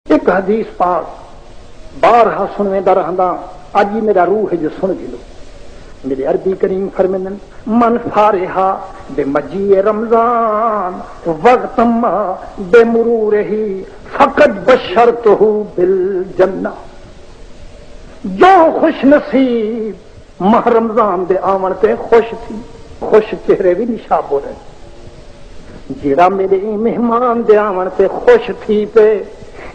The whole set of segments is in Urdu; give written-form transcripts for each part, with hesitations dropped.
ایک حدیث پاک بارہا سنویں دا رہندا اج ہی میرا روح ہے جو سن لو. میرے عربی کریم فرمائیں من فارہا بمجیء رمضان وغتما بمرورہ فقد بشرتہ بالجنہ. جو خوش نصیب ماہ رمضان دے آون تے خوش تھی، خوش چہرے بھی نشاب ہو رہے. جیڑا میرے مہمان دے آون تے خوش تھی پے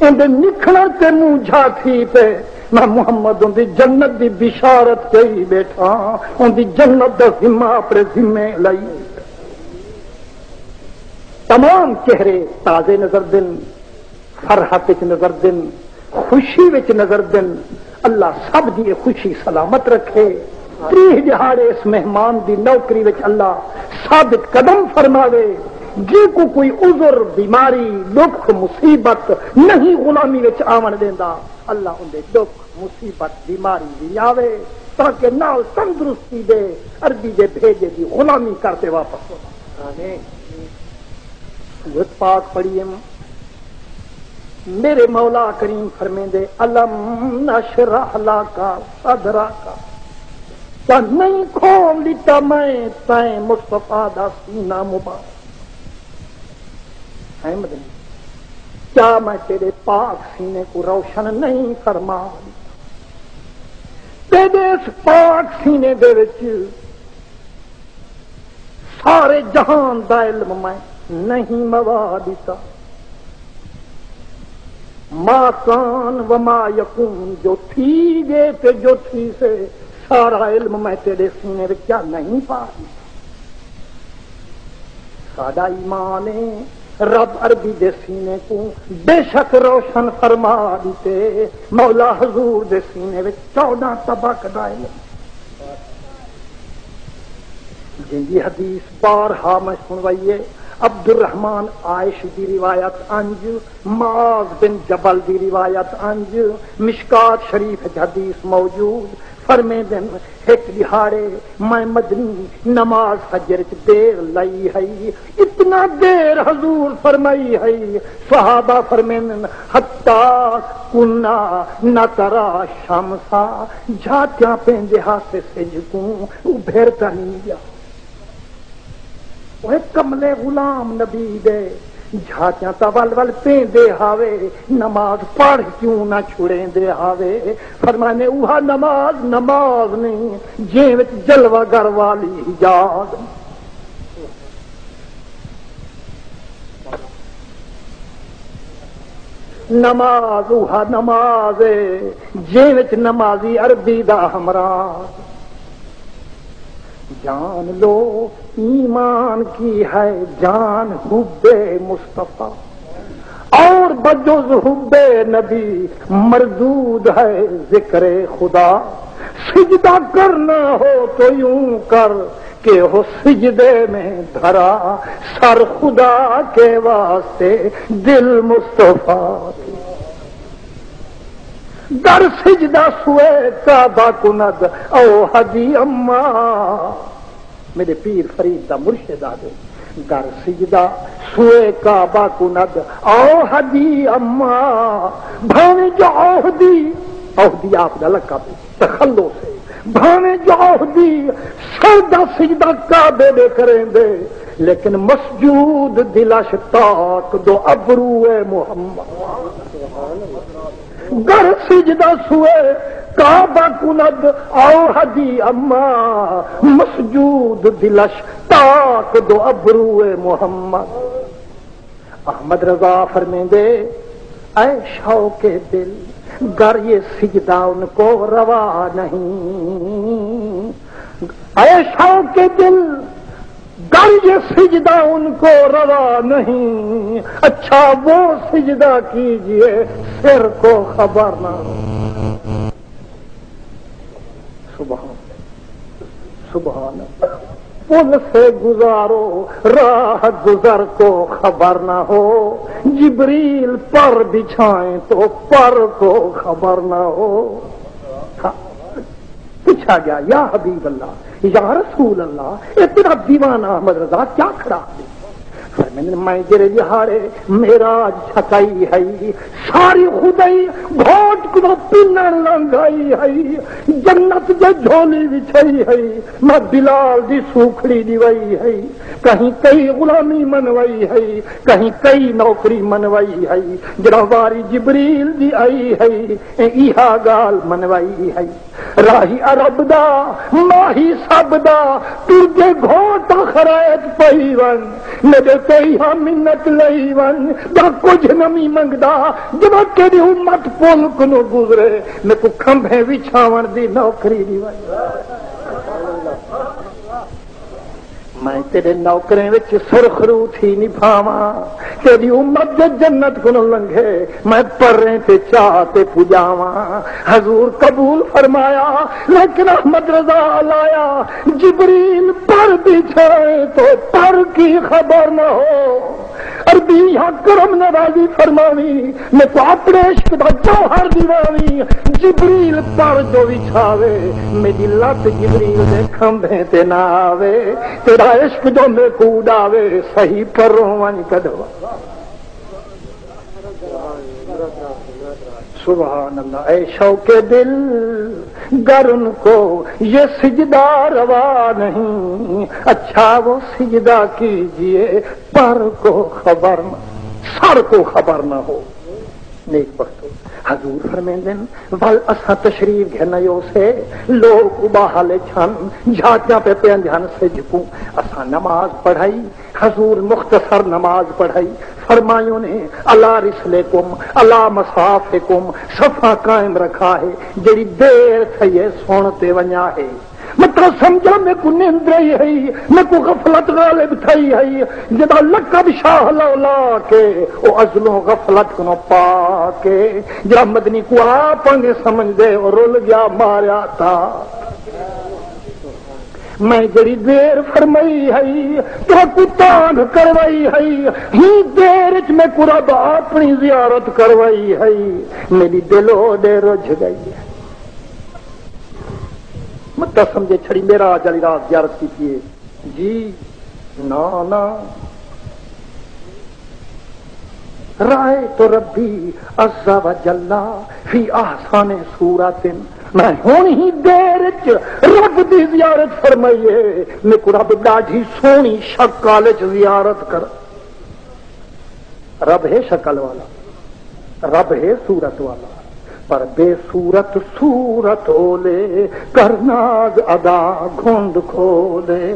اندے نکھڑ تے منہ جھا تھی پے، میں محمد ان دی جنت دی بشارت کہی بیٹھا، ان دی جنت دا ذمہ اپنے ذمے لائی. تمام چہرے تازے نظر دن، فرحت وچ نظر دن، خوشی وچ نظر دن. اللہ سب دی خوشی سلامت رکھے. 30 دہاڑے اس مہمان دی نوکری وچ اللہ ثابت قدم فرماوے. جی کو کوئی عذر بیماری دکھ مصیبت نہیں غلامی وچ آون دیندا، اللہ ان دے دکھ مصیبت بیماری بھی آوے تاکہ نال تندرستی دے عربی دے بھیجے دی غلامی کرتے واپس ہو. آمین. سورۃ پاک پڑھیے. میرے مولا کریم فرمیندے الم نشرح لک صدرک، کیا نہیں کھول دیتا میں تائیں مصطفیٰ دا سینہ مبارک. ہے مدنی، کیا میں تیرے پاک سینے کو روشن نہیں فرما تیرے اس پاک سینے دے وچ سارے جہان دا علم میں نہیں موا دیتا. ما کان وما یکون، جو تھی گے تے جو تھی سے سارا علم میں تیرے سینے وچ کیا نہیں پا دیتا. ساڈا ایمان ہے رب عربی دے سینے کو بے شک روشن فرما دیتے. مولا حضور دے سینے وچ 14 طبق دا علم. جن دی حدیث بارہا میں سنوائیے. عبد الرحمن عائش دی روایت انج، معاذ بن جبل دی روایت انج، مشکات شریف حدیث موجود. فرمے دن ایک دہاڑے میں مدنی نماز فجر چ دیر لائی ہے، اتنا دیر حضور فرمائی ہے. صحابہ فرمے دن حتی کنا نترا شمسا، جھاتیاں پیندے ہاتھ سے جکوں وہ بھیرتا نہیں گیا. وہ کملے غلام نبی دے جھاتیاں تا ول ول پیندے ہاوے، نماز پڑھ کیوں نہ چھڑیں دے ہاوے. فرمانے اوہا نماز نماز نہیں جے وچ جلوہ گر والی یاد. نماز اوہا نماز جے وچ نمازی عربی دا ہمراہ. جان لو ایمان کی ہے جان حب مصطفیٰ، اور بجز حب نبی مردود ہے ذکر خدا. سجدہ کرنا ہو تو یوں کر کہ ہو سجدے میں دھرا، سر خدا کے واسطے دل مصطفیٰ. در سجدہ سوئے کعبہ کند او حدی اما، میرے پیر فرید دا مرشد آدھے. در سجدہ سوئے کعبہ کند او حدی اما، بھاویں جو عہدی آپ دا لقب تخلو سے، بھاویں جو عہدی سجدہ سجدہ کعبے دے کریں دے، لیکن مسجود دلش تاک دو ابرو محمد. گر سجدہ سوئے کعبہ کند او حدی اما، مسجود دلش تاک دو ابرو محمد. احمد رضا فرمیندے اے شوق دل گر یہ سجدہ ان کو روا نہیں، اے شوق دل گر یہ سجدہ ان کو روا نہیں، اچھا وہ سجدہ کیجئے سر کو خبر نہ. سبحان سبحان. پل سے گزارو راہ گزر کو خبر نہ ہو، جبریل پر بچھائیں تو پر کو خبر نہ ہو. پوچھا گیا یا حبیب اللہ یا رسول اللہ، یہ تیرا دیوانہ احمد رضا کیا کھڑا ہے؟ میں جرے جہارے میراج چھکائی ہے ساری خدائی گھوٹ کو پینن لنگائی ہے جنت جو جھولی بچھائی ہے میں بلال دی سوکھڑی دیوائی ہے کہیں کئی غلامی منوائی ہے کہیں کئی نوکری منوائی ہے جڑا واری جبریل دی آئی ہے ایہا گال منوائی ہے راہی عرب دا ماہی سب دا ترجے گھوٹ خرائط پئی ون میرے کئی ہاں منت لئی ون دا کچھ نمی منگدا جب تیری امت پلک نو گزرے میں کو کھمبے وچھاون دی نوکری دی ون میں تیرے نوکریں وچ سرخرو تھی نبھاواں تیری امت جو جنت کو لنگے میں پریں تے چاہتے پجاواں حضور قبول فرمایا لیکن احمد رضا لایا جبریل پر بچھائے تو پر کی خبر نہ ہو عربی یہاں کرم نوازی فرماوی میں تو اپنے عشق دا جوہر دیواوی جبریل پر جو بچھاوے میری لت جبریل دے کھمبے تے نہ آوے تیرا عشق جو میں کو اڑاوے صحیح پروں ون کڈوا سبحان اللہ اے شوق دل گر ان کو یہ سجدہ روا نہیں اچھا وہ سجدہ کیجئے پر کو خبر نہ سر کو خبر نہ ہو نیک بختو حضور فرمیندن ول اسا تشریف گھنیو سے لوگ اباہلے چھن جھاٹیاں پہ پینجھن سے جھکوں اسا نماز پڑھائی حضور مختصر نماز پڑھائی فرمایوں نے اللہ رسلکم اللہ مصافکم صفا قائم رکھا ہے جڑی دیر تھئے سونتے ونیا ہے مطلب سمجھا میں کو نیندرئی ہے میں کو غفلت غالب تھئی ہے جدا لقب شاہ لولا کے او ازلوں غفلت کو پا کے جا مدنی کو آپ نے سمجھ دے اور رول گیا ماریا تھا میں جڑی دیر فرمائی ہے تو کتان کروائی ہے ہی دیر میں کو رب اپنی زیارت کروائی ہے میری دلو دے رجھ گئی ہے مت سمجھے چھڑی میرا جلی رات زیارت کی تھی جی نا رائے تو ربی عز و جل فی احسن صورت میں ہوں ہی دیر رب دی زیارت فرمائیے میں کو رب ڈاڑھی سونی شکل زیارت کر رب ہے شکل والا رب ہے صورت والا پر بے صورت صورت ہولے کرناز ادا گھونڈ کھولے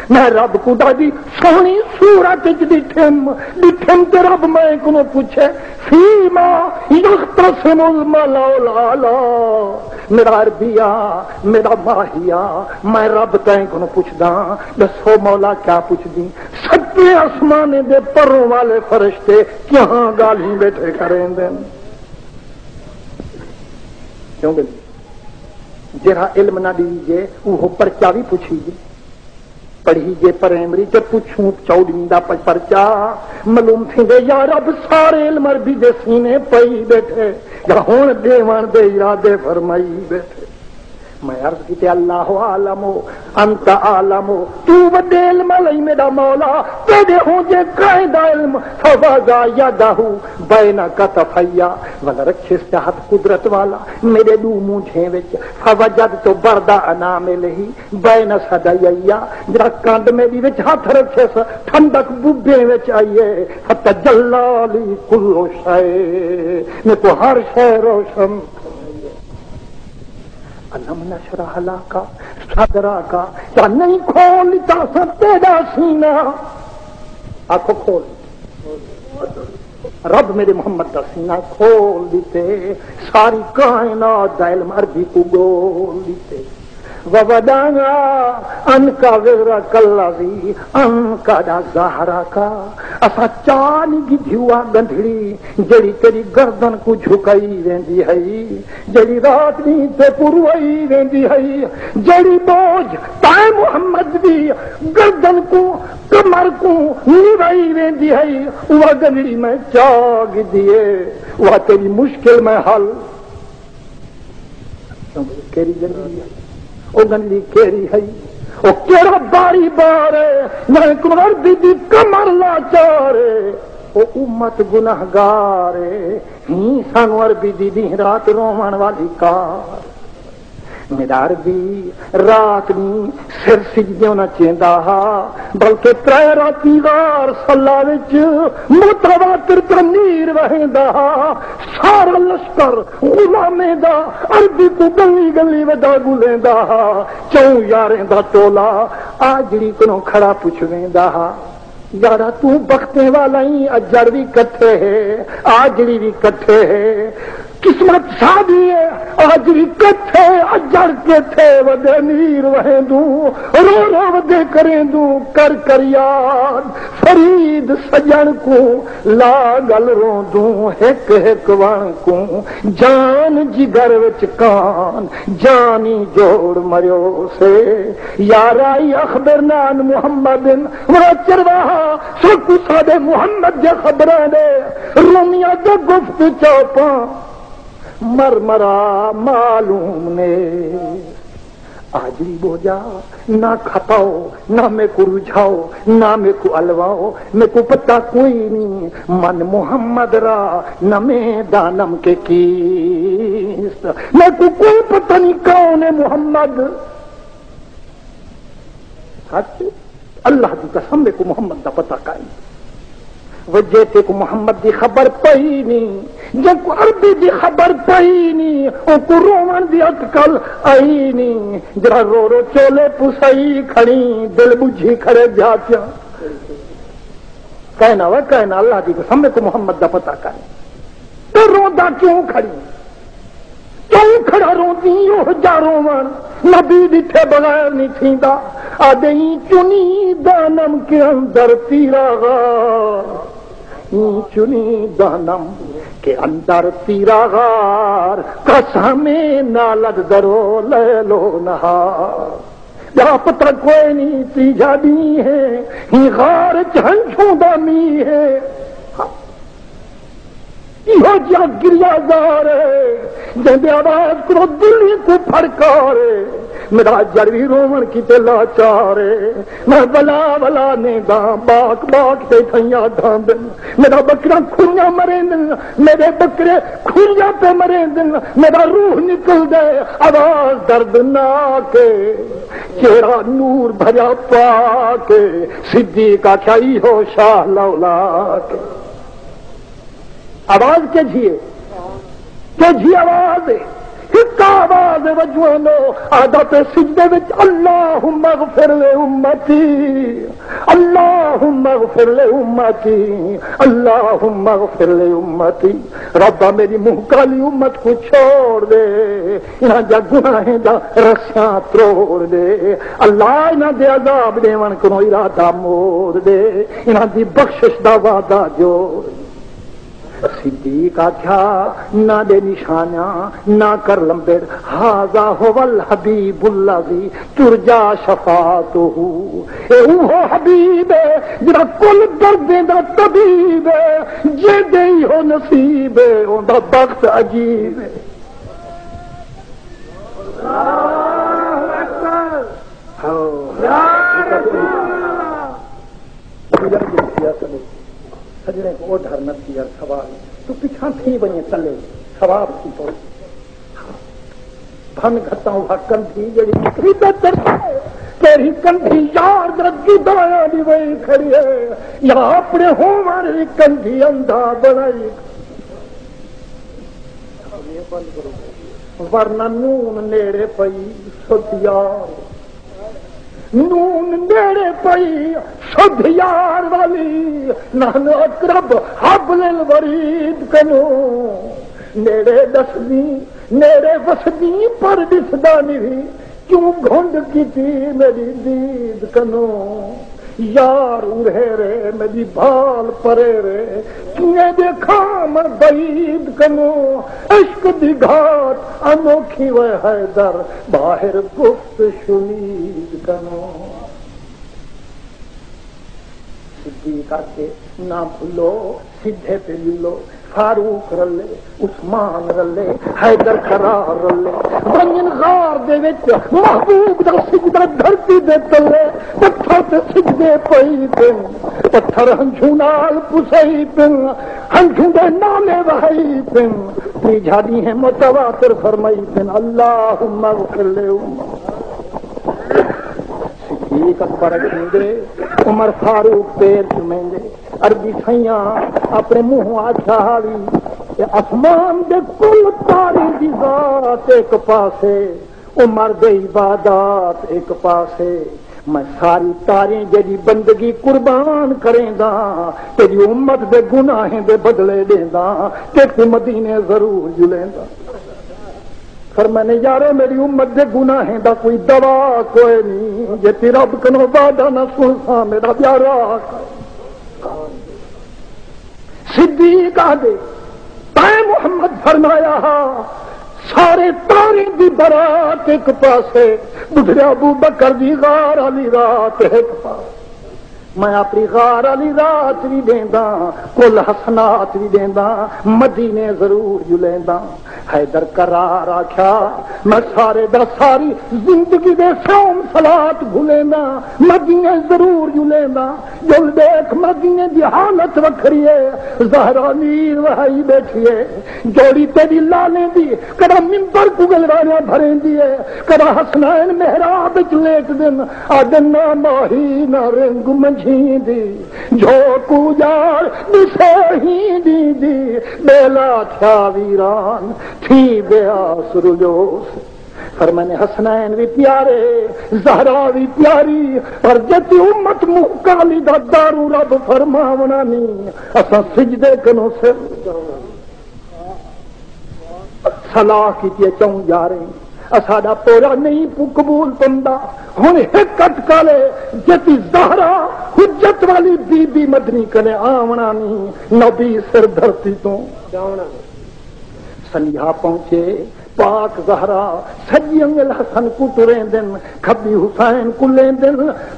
میں رب کو ڈاڑھی سونی صورت ڈٹھم تے رب میں کو پوچھے فیما یختصم الملولا میرا عربیہ میرا ماہیا میں رب تائیں کو پوچھدا دسو مولا کیا پوچھ دی ستے آسمانے دے پروں والے فرشتے کہاں گالی بیٹھے کریں دیں کیوں گلی جہاں علم نہ دیجیے وہ پرچا بھی پوچھی جی پڑھی جے پرائمری جب پوچھوں چوڑیندا پرچا معلوم تھی دے یا رب سارے علم عربی دے سینے پئی بیٹھے یا ہون دیوان دے ارادے فرمائی بیٹھے میں عرض کی اللہ عالم انت عالم تو وڈے علم لئی میرا مولا تیرے ہوں جے قائدہ علم فوضا یدہ بین کتفیا ولا رکھس ہاتھ قدرت والا میرے دو مونجھیں وچ فوجد تو بردا انام لہی بین صدیا جڑا کانڈ میری وچ ہاتھ رکھس ٹھنڈک بوبے وچ آئیے فتجلالی کل شے میں کو ہر شے روشن علم نشرح لکا صدرکا کیا نہیں کھولتا سب تیرا سینہ آنکھوں کھول رب میرے محمد کا سینہ کھول دیتے ساری کائنات دا علم عربی کو گول دیتے وَوَدَعْنَا عَنْكَ وِزْرَكَ الَّذِي أَنْقَضَ ظَهْرَكَ اسا چال کی دھیوا گندھڑی جڑی تیری گردن کو جھکائی ویندی ہے جڑی رات نہیں تے پروائی ویندی ہے جڑی بوجھ تائیں محمد دی گردن کو کمر کو نوائی ویندی ہے وہ گندھڑی میں چاگ دیے وہ تیری مشکل میں حل کیری گندھڑی ہے او گندھڑی کیری ہے وہ کیڑا باری بارے نہ عربی دی کمر لاچارے وہ امت گناہگارے ہی سانو عربی دی دن رات رومن والی کار میرا عربی رات نہیں سر سجدے ہونا چاہتا بلکہ ترے راتی غار صلاح وچ متواتر تنیر وہندا سارا لشکر غلامے دا عربی کو گلی گلی ودا گلیندا چوں یاریں دا ٹولا آجڑی کنوں کھڑا پوچھویندا یارا تو بختے والا ہی اجڑ بھی کٹھے ہے آجڑی بھی کٹھے ہے قسمت شادی ہے آجڑی کٹھے اجڑ کے تھے ودے نیر وہیں دوں رو رو ودے کریں دوں کر کر یاد فرید سجن کو لا گل رو دوں ہک ہک وان کو جان جگر وچ کان جانی جوڑ مریو سے یارائی اخبرنا عن محمد چرواہا سکو سادے محمد جے خبران دے رومیاں دے گفت چوپاں مرمرا معلوم نے آجری بوجا نہ کھپاؤ نہ میں کو رجھاؤ نہ میں کو الواؤ میں کو پتہ کوئی نہیں من محمد را نہ میں دانم کے کیست میں کو کوئی پتہ نہیں کون ہے محمد سچ اللہ دی قسم میں کو محمد دا پتہ کائی وجہ تے کو محمد دی خبر پئی نہیں جب کو عربی دی خبر پئی نہیں او کو رومن دی اٹکل آئی نہیں جرا رو رو چولے پسائی کھڑی دل بجھی کھڑے جاتیا کہنا وہ کہنا اللہ دی قسم میں کو محمد دا پتہ کائی تو روندا کیوں کھڑی کیوں کھڑا روندی او جا رومن نبی دیٹھے بغیر نہیں تھیندا آدھیں چنی دانم کے اندر تیرا غار چنی دانم کے اندر تیرا غار قسم نالد درو لے لو نہار یا پتہ کوئی نہیں تی جادی ہے ہی غار چہنچوں دامی ہے یہ جا گریا زارے جندے آواز کرو دلی کو پھڑکارے میرا جڑوی رومن کی تلا چارے میں بلا بلا نے داں باک باک تے تھیاں داں دن میرا بکرا کھوریاں مرے دن میرے بکرے کھوریاں پہ مرے دن میرا روح نکل دے آواز دردناک چہرہ نور بھرا پاک صدیق آکھائی ہو شاہ لولاک آواز کے جھیے آواز ہے ہکا آواز وجوانو عادت سجدے وچ اللہم اغفر لے امتی اللہم اغفر لے امتی اللہم اغفر لے امتی ربا میری منہ کالی امت کو چھوڑ دے انہاں جا گناہیں دا رسیاں تروڑ دے اللہ انہاں دے عذاب دیون کنو ارادہ موڑ دے انہاں دی بخشش دا وعدہ جوڑ دے صدیق آکھا نہ دے نشانیاں نہ کر لمبے ہاذا هو الحبیب الذی ترجا شفاعتہ اے وہ حبیب ہے جڑا کل درد دا طبیب ہے جے دے ہو نصیب ہے اوندا بخت عجیب ہے اللہ اکبر سجنے کو وہ ڈر نہ تھی یار سوال تو پیچھا تھی بنی تلے ثواب کی تو بھن گھتا ہوا کندھی جڑی نکری بہتر تیری کندھی یار درگی دایا دی وہی کھڑی ہے یا اپنے ہماری کندھی اندھا بنائی ورنہ نون نیڑے پئی سدیار نون نیڑے پئی سدھ یار والی نحن اقرب حبل الورید کنو نیڑے دسدی نیڑے وسدی پر دسدانی بھی کیوں گھنڈ کی تھی میری دید کنو یار اڑے رے میری بھال پرے رے کیے دیکھا من بعید کنو عشق دی گھاٹ انوکھی وے حیدر باہر گفت شنید کنو صدیق کے نہ بھولو سیدھے پہ ملو فاروق رلے عثمان رلے حیدر قرار رلے بنین غار دے وچ محبوب دا سجدہ دھرتی دے تلے پتھر تے سجدے پئی پن پتھر ہنجھو نال پسئی پن ہنجھو دے نالے وہی پن تی جھاڑی ہے متواتر فرمائی پن اللہم اغفر لے صدیق اکبر رکھیں عمر فاروق پیر چمیں گے عربی سیاں اپنے منہ آچھا حالی آسمان دے کل تاری دی ذات ایک پاسے عمر دے عبادات ایک پاسے میں ساری تاریں جی بندگی قربان کریں دا تیری امت دے گناہیں دے بدلے دیں دا کہ مدینے ضرور جلیں دا پر میں نے یارو میری امت دے گناہیں دا کوئی دوا کوئی نہیں جے تی رب کنو وعدہ نہ سنسا میرا پیارا صدیق آدھے تے محمد فرمایا سارے تارے دی برات ایک پاسے بڑھے ابو بکر دی غار علی رات ایک پاس میں اپنی غار علی رات بھی دیندا کل حسنات بھی دیندا مدینے ضرور جلیندا حیدر قرار آکھیا میں سارے دا ساری زندگی دے صوم صلات بھولیندا مدینے ضرور جلیندا جل دیکھ مدینے دی حالت وکھری ہے زہرا نیر وہی بیٹھی ہے جوڑی تیری لالیں دی کدا منبر کو گلوانے بھریں دی ہے کدا حسنین محراب وچ لیٹ دن آدن نہ ماہی نہ رنگ منجھی دی جو کجار دسے ہی دی بیلا تھا ویران تھی بے آسر جوس پر میں نے حسنین بھی پیارے زہرا بھی پیاری پر جتی امت مکالی دا دارو رب فرماونا نہیں اسا سجدے کنو سے صلاح کی تے چوں جا رہے ہیں اساڈا پورا نہیں قبول بندہ ہن ایک اٹکا لے جتی زہرا حجت والی بی بی مدنی کنے آونا نہیں نبی سر دھرتی تو سنجھا پہنچے پاک زہرا سجی انگل حسن کو ٹریں دن کھبی حسین کو لیں دن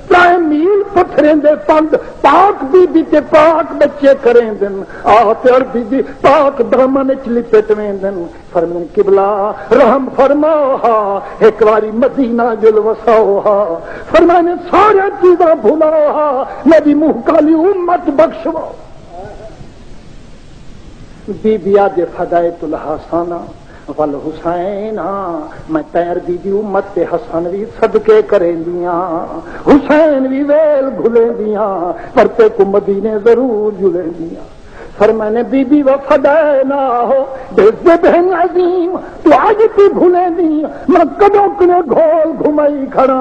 پرائے میل پتھریں دے پند پاک بی بی تے پاک بچے کریں دن آتے عربی دی پاک دامن چلی پیٹویں دن فرمین قبلہ رحم فرماؤہا ایک واری مدینہ جل وساؤہا فرمین سارے چیزاں بھولاؤہا نبی محکالی امت بخشوا بی بی آج فدائت الحسانہ والحسین میں تیر بی بی امت تے حسن بھی صدقے کریں دیاں حسین بھی ویل گھلیں دیاں پر تے کو مدینے ضرور جلیں دیاں پر میں نے بی بی وفدائے نہ ہو بے بہن عظیم تو آج تی بھولیں دی میں کدوں کنے گھول گھمائی کھڑا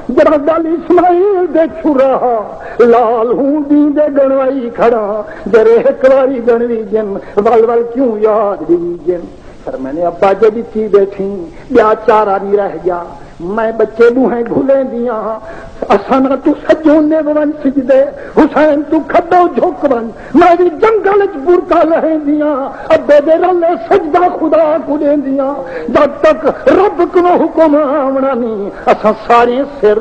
جرا دل اسماعیل دے چھرا لال ہوں دی دے گنوائی کھڑا جرے ایکواری گنوی جن ول کیوں یاد دی جن پر میں نے ابا جدی تھی بیٹھی بیا چارہ نہیں رہ گیا میں بچے بوہیں گھلیں دیاں اسانا تو سجونے بن سجدے حسین تو کھڈو جھک بن میں بھی جنگل برکا لہیں دیاں ابے دے رلے سجدہ خدا کو دیں دیاں جب تک رب کو حکم آونا نہیں اساں سارے سر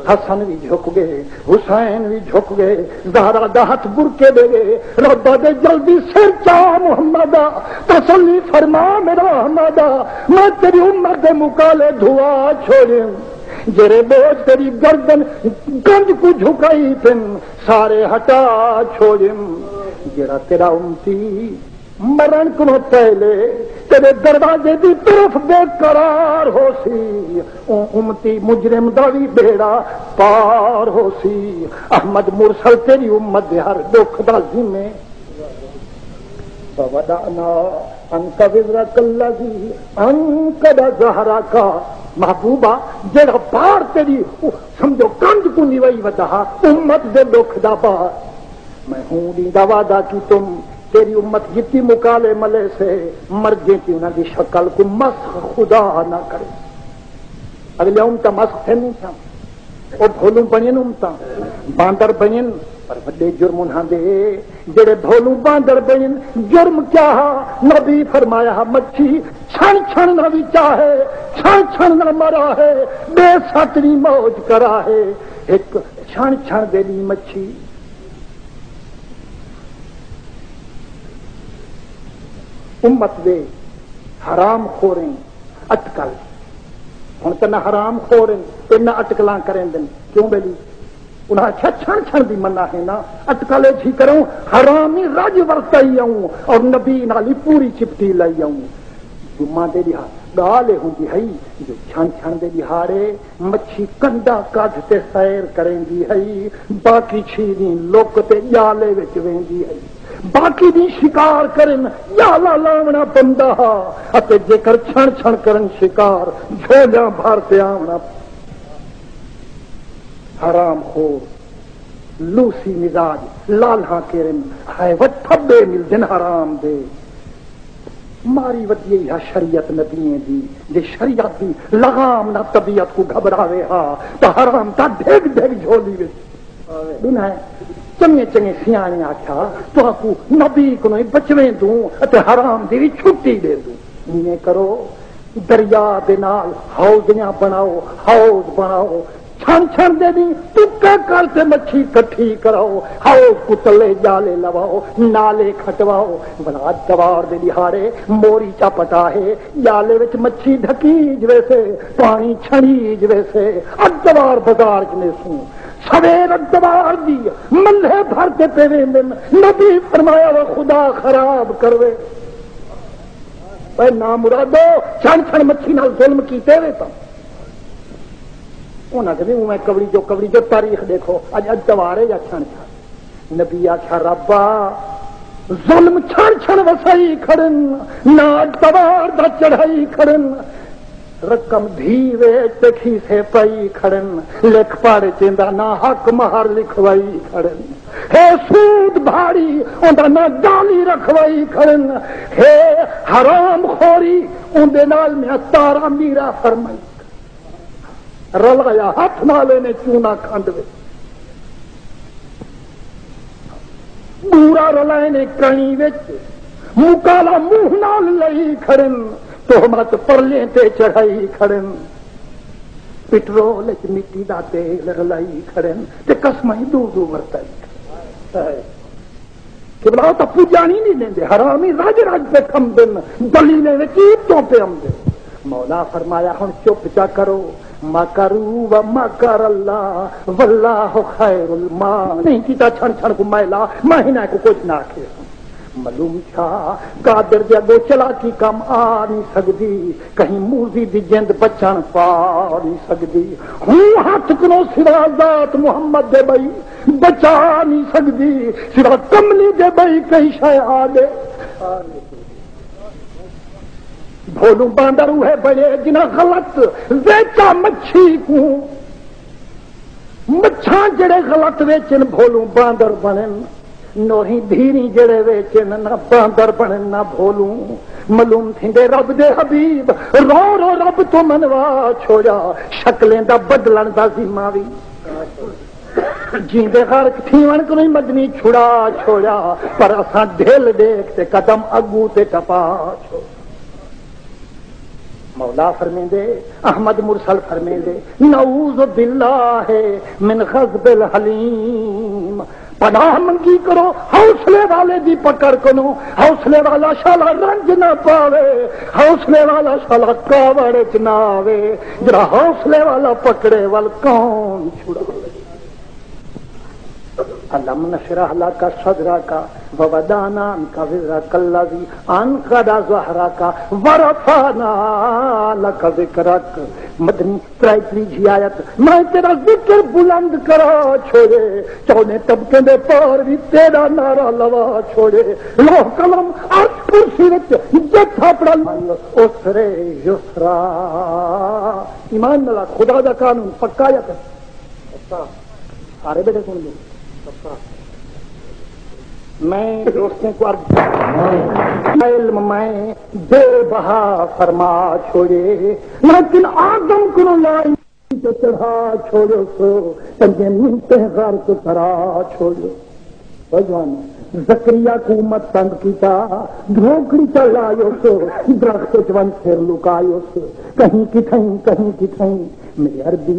حسن بھی جھک گئے حسین بھی جھک گئے زہرا دا ہاتھ برکے دے گئے ربا دے جلدی سر چاہ محمدہ تسلی فرما میرا احمدہ میں تیری امت دے مکالے دھوا چھوڑیں جرے بوجھ تیری گردن گنج کو جھکائی تن سارے ہٹا چھوڑیں جرا تیرا امتی مرن کو پہلے تیرے دروازے دی طرف بے قرار ہو سی امتی مجرم دا بھی بیڑا پار ہو سی احمد مرسل تیری امت دے ہر دکھ دا ذمہ فودعنا انک وزرک الذی انقض ظہرک محبوبہ جڑا پار تیری سمجھو کنج کو نیوئی ودا امت دے دکھ دا پار میں ہوں دی دا وعدہ کی تم تیری امت جتنی مکالے ملے سے مرجے کی انہوں کی شکل کو مسخ خدا نہ کرے اگلے امتا مسخ تھے نہیں تھا وہ بھولوں بنین امتا باندر بنین پر بڑے جرم انہاں دے جڑے بھولوں باندر بنین جرم کیا نبی فرمایا مچھی چھن چھن نہ بھی چاہے چھن چھن نہ مرا ہے بے ساتری موج کرا ہے ایک چھن چھن دے لی مچھی امت دے حرام خوریں اٹکل ہوں تو نہ حرام خوریں تے نہ اٹکلاں کریں دن کیوں بیلی انہاں چھن چھن دی منع ہے نا اٹکلے جی کروں حرامی رج ورتائی آؤں اور نبی نالی پوری چپٹی لائی آؤں جمعہ دے لہا گالے ہوں دی ہئی جو چھن چھن دے لہارے مچھی کنڈا کاٹ تے سیر کریں دی ہئی باقی چھیری لوک تے جالے وچ ویں دی ہئی باقی دی شکار کرن جالا لاونا بندہ اتے جے کر چھن چھن کرن شکار جھولیاں بھارتے آونا حرام خور لوسی مزاج لالہاں کرن ہے وٹ تھبے مل دن حرام دے ماری ودی ہے شریعت نبییں دی جے شریعت دی لغام نہ طبیعت کو گھبراوے ہا تو حرام تا ڈھگ ڈھگ جھولی وچ دن ہے چنگے چنگے سیانے آکھا تو آکو نبی کو نہیں بچویں دوں اتے حرام دی چھٹی دے دوں انہیں کرو دریا دے نال حوضیاں بناؤ حوض بناؤ چھن چھن دے دی ٹکے کرتے مچھی کٹھی کراؤ حوض کو تلے جالے لواؤ نالے کھٹواؤ بنا دوار دے لہارے موری چا پٹا ہے جالے وچ مچھی ڈھکی جویسے پانی چھڑی جویسے ادوار بازار چنے سوں سویر ادوار دی ملے بھرتے پہ ویندن نبی فرمایا وہ خدا خراب کروے اے نامرادو چھن چھن مچھی نال ظلم کیتے وے تا انہاں کہ میں کبڑی جو تاریخ دیکھو اج ادوارے یا چھن چھن نبی آخیا ربا ظلم چھن چھن وسائی کھڑن نہ ادوار دا چڑھائی کھڑن رقم دھیوے تکھی سے پئی کھڑن لکھ پاڑے چیندا نہ حق مہر لکھوائی کھڑن ہے سود بھاڑی اوندا نہ گالی رکھوائی کھڑن ہے حرام خوری اندے نال میں تارا میرا فرمائی رلایا ہاتھ نالے نے چونا کھنڈ وے بورا رلائے نے کڑی وچ مکالا منہ نال لئی کھڑن تہمت پرلے تے چڑھائی کھڑن پٹرول وچ مٹی دا تیل رلائی کھڑن تے قسمیں دو دو ورتائی کہ بلا تا پوجانی نہیں دیندے حرامی راج راج پہ کم دن دلیلے وچ تو پہ ہم دے مولا فرمایا ہن چپ چا کرو مکرو و مکر اللہ واللہ خیر المان نہیں کیتا چھن چھن کو میلا مہینہ کو کچھ نہ کھے معلوم چھا قادر جگو چلا کی کم آ نہیں سکتی کہیں موزی دی جند بچن پا نہیں سکتی ہوں ہاتھ کنو سوا ذات محمد دے بھائی بچا نہیں سکتی سوا کملی دے بھائی کہیں شے آلے بھولوں باندر ہوئے بڑے جنہ غلط ویچا مچھی کو مچھاں جڑے غلط ویچن بھولوں باندر بنن نوہی دھیری جڑے ویچن نہ باندر بنن نہ بھولوں معلوم تھے رب دے حبیب رو رو رب تو منوا چھوڑا شکلیں دا بدلن دا ذمہ وی جیندے غرق تھیون کو نہیں مدنی چھڑا چھوڑا پر اساں ڈھل دیکھتے قدم اگو تے ٹپا چھوڑا مولا فرمیندے احمد مرسل فرمیندے نعوذ باللہ من غضب الحلیم پناہ منگی کرو حوصلے والے دی پکڑ کنو حوصلے والا شالا رنج نہ پاوے حوصلے والا شالا کاوڑ چ نہ آوے جرا حوصلے والا پکڑے وال کون چھڑا علم نشرح لك صدرك ووضعنا عنك وزرك الذي انقض ظهرك ورفعنا لك ذكرك مدنی ترائی جی آیت میں تیرا ذکر بلند کرا چھوڑے چونے طبقے دے پار بھی تیرا نعرہ لوا چھوڑے لوح قلم عرش کرسی وچ جتھا پڑا اسرے یسرا ایمان نال خدا دا قانون پکا یا پکا سارے بیٹے سن لو میں دوستوں کو علم میں بے بہا فرما چھوڑے لیکن آدم کو لائی تو چڑھا چھوڑو سو پنجے منتے غرق کرا چھوڑو بجوان زکریہ کو مت تنگ کیتا دھوکڑی چلایو سو درخت چون پھر لکایو سو کہیں کتھیں میری عربی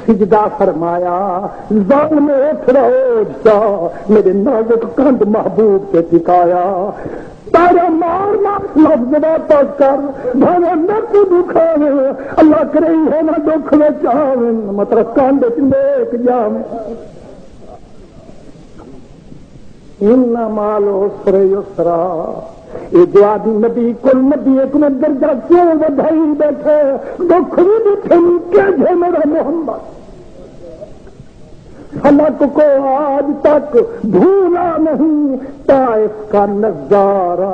سجدہ فرمایا ظالم اٹھ رہو جا میرے نازک کند محبوب کے ٹکایا تارا مارنا لفظ واپس کر بھاوے نہ تو دکھاوے اللہ کرے ہے نہ دکھ وچ آوے مطلب کانڈ وچ نیک جاوے ان مال عسر یسرا یہ دعا دی نبی کل نبی ایک میں درجہ کیوں بدھائی بیٹھے دکھ بھی دکھے کہ میرا محمد فلک کو آج تک بھولا نہیں طائف کا نظارہ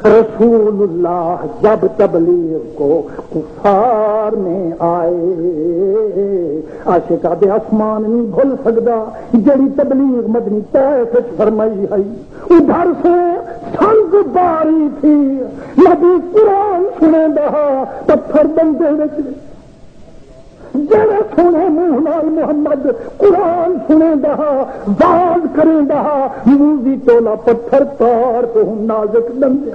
رسول اللہ جب تبلیغ کو کفار میں آئے عاشقاں آسمان نہیں بھول سکتا جڑی تبلیغ مدنی طائف فرمائی ہے ادھر سے سنگ باری تھی نبی قرآن سنے دہا پتھر بندے وچ جڑے سونے منہ نال محمد قرآن سنے دہا واز کریں دہا موزی ٹولا پتھر تار تو ہم نازک بندے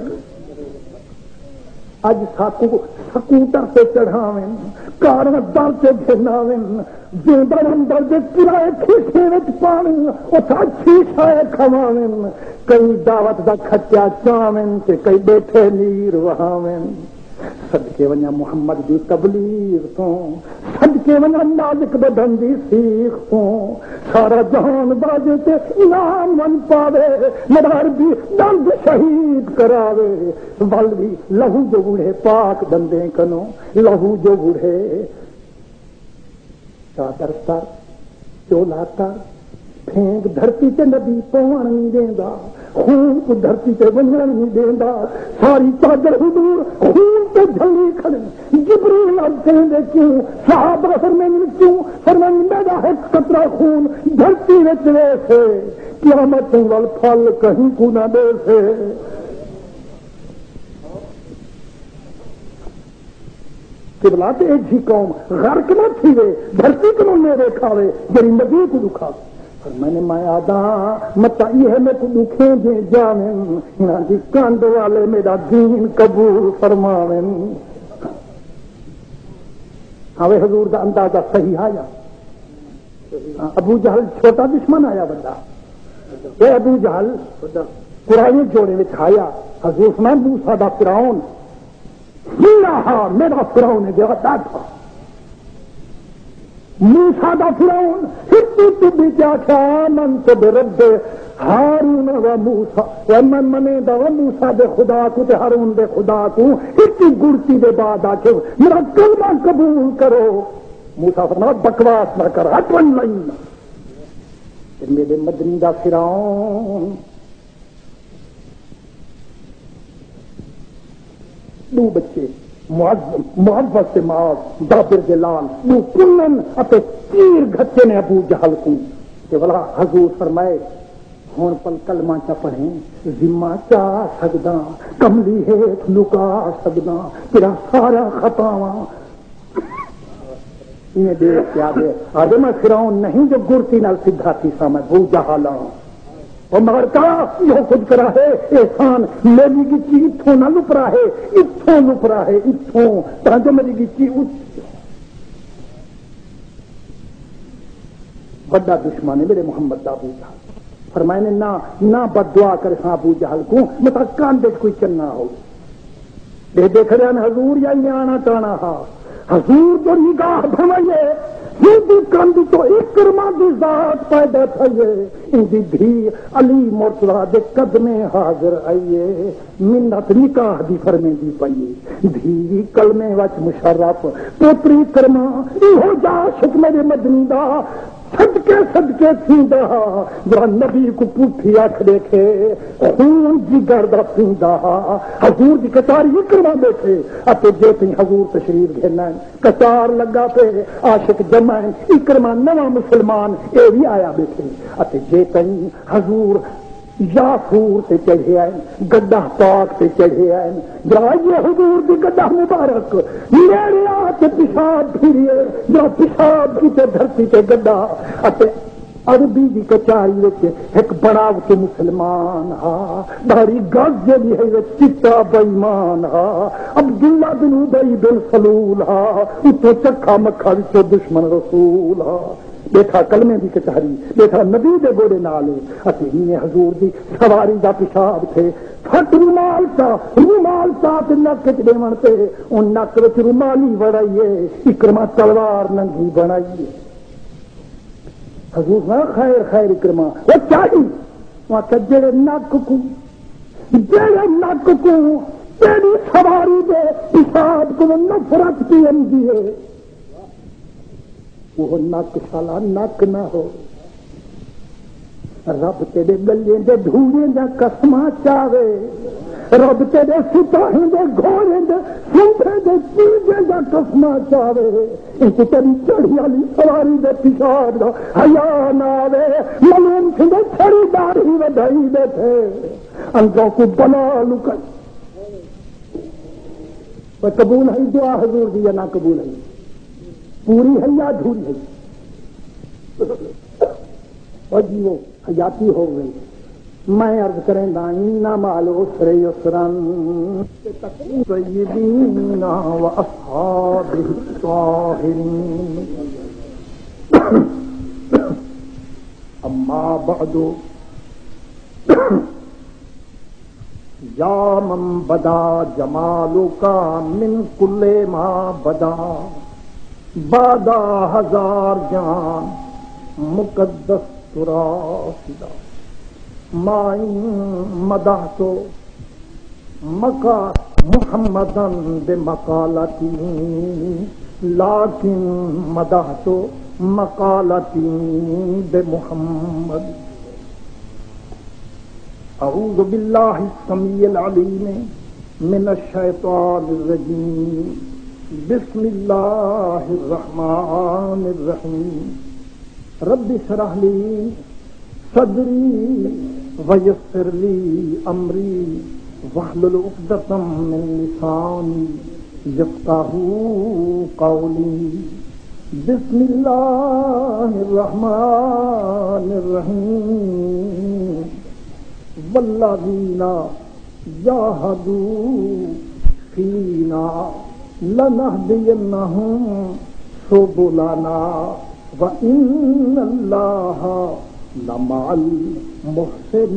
اج سکوٹر سے چڑھاویں کاراں در سے گھناویں جیندر اندر دے کرائے کھیسے وچ پاویں اوتھے اچھی شے کھواویں کئی دعوت دا کھچا چاویں تے کئی بیٹھے نیر وہاویں صدقے ونیا محمد دی تبلیغ تو صدقے ونیا نازک بدن دی سیخ تو سارا جہان باجے تے انعام ون پاوے مدار بھی دند شہید کراوے ول بھی لہو جو بوڑھے پاک بندے کنو لہو جو بوڑھے چادر تر چولا تر پھینک دھرتی تے نبی پوان نہیں دیندا خون کو دھرتی تے ونجن نہیں دیندا ساری چادر حضور خون تے جھلی کھڑے جبریل اب کہیں دے کیوں صحابہ فرمائیں کیوں فرمائیں میرا ایک قطرہ خون دھرتی وچ ویسے قیامت وال پھل کہیں کو نہ دے سے قبلہ تے ایک ہی قوم غرق نہ تھی وے دھرتی کو میرے کھاوے جڑی نبی کو دکھا میں نے مایا دا متا یہ میں تو دکھیں دے جاویں نہ دی کانڈ والے میرا دین قبول فرماویں ہوے حضور دا اندازہ صحیح آیا ابو جہل چھوٹا دشمن آیا بندہ اے ابو جہل قرآن جوڑے میں آیا حضور میں موسیٰ دا فرعون میرا فرعون جو تھا موسیٰ دا فرعون تو بھی کیا کیا من تو برب ہارون و موسیٰ من منے دا و موسیٰ دے خدا کو تے ہارون دے خدا کو اتنی گڑتی دے بعد آکے میرا کلمہ قبول کرو موسیٰ فرمایا بکواس نہ کر ہٹون نہیں میرے مدنی دا فرعون دو بچے محبت سے معاذ دابر جلال دو کنن اپنے تیر گھچے نے ابو جہل کو کہ بلا حضور فرمائے ہون پل کلمہ چا پڑھیں ذمہ چاہ سکدا کملی ہے لکا سکدا تیرا سارا خطاواں یہ دیکھ کیا دے آج میں فرعون نہیں جو گرتی نال سدھا تھی سا میں ابو جہلاں اور مگر کہا یہ خود کرا ہے احسان میری گچی اتھوں نہ لپرا ہے اتھوں لپرا ہے اتھوں تاکہ میری گچی بڑا دشمن ہے میرے محمد دا ابو جہل فرمائے نے نہ بد دعا کرے ہاں ابو جہل کو متا کاندے کوئی چننا ہو دے دیکھ رہے ہیں حضور یا آنا چاہنا ہا حضور جو نگاہ بھمائیے ہندی کند تو اکرما دی ذات پیدا تھئیے ان دی دھی علی مرتضی دے قدمے حاضر آئیے منت نکاح دی فرمے دی پئیے دھی کلمے وچ مشرف پوتری کرما ایہو جا شک میرے مدنی دا صدقے تھیندا ذرا نبی کو پوٹھی اکھ دیکھے خون جگر دا پیندا حضور دی کتاری اکرما بیٹھے اتے جے تھی حضور تشریف گھنا کتار لگا پہ عاشق جمع اکرما نواں مسلمان اے بھی آیا بیٹھے اتے جے تھی حضور یافور تے چڑھے آئے گڈہ پاک تے چڑھے آئے جائیے حضور دی گڈہ مبارک میرے آتے پیشاب پھریے جو پیشاب کی تے دھرتی تے گڈہ اتے عربی دی کچاری وچ ایک بڑا کے مسلمان ہا بڑی گز جی ہے چٹا بےمان ہا عبداللہ بن ابی بن سلول ہا اتو چکھا مکھا وچ دشمن رسول ہا بیٹھا کلمے دی کچہری بیٹھا نبی دے گوڑے نالے اسی ہی حضور دی سواری دا پیشاب تھے پھٹ رومال تا تے نک وچ دیون تے ان نک وچ رومالی وڑائیے اکرما تلوار ننگی بنائیے حضور نا خیر خیر اکرما وہ چاہیے وہاں کہ جڑے نک کو تیری سواری دے پیشاب کو نفرت کی اندی ہے وہ نک سالا نک نہ ہو رب تیرے گلے دے دھوڑے دا قسمہ چاہے رب تیرے سپاہی دے گھوڑے دے سوپے دے چیزے دا قسمہ چاہے ان کی تیری چڑھی والی سواری دے پیشاب دا حیا نہ آوے معلوم تھی دے چھڑی داری ودائی دے تھے اندروں کو بلا لکن وہ قبول ہے دعا حضور دی یا نہ قبول ہے پوری ہے یا ادھوری ہے اور جی وہ حیاتی ہو گئی میں عرض کریں دائن مال عسر یسرن طیبین و اصحاب الطاہرین اما بعد یا من بدا جمالک من کل ما بدا بادا ہزار جان مقدس تراسدہ مائن مدحتو مکا محمدن بمقالتی لیکن مدحتو مقالتی بمحمد اعوذ باللہ السمیع العلیم من الشیطان الرجیم بسم اللہ الرحمن الرحیم رب اشرح لی صدری ویسر لی امری واحلل عقدۃ من لسانی یفقہوا قولی بسم اللہ الرحمن الرحیم والذین جاہدوا فینا لنہدینہم سبلنا وَإِنَّ اللَّهَ لَمَعَ الْمُحْسِنِينَ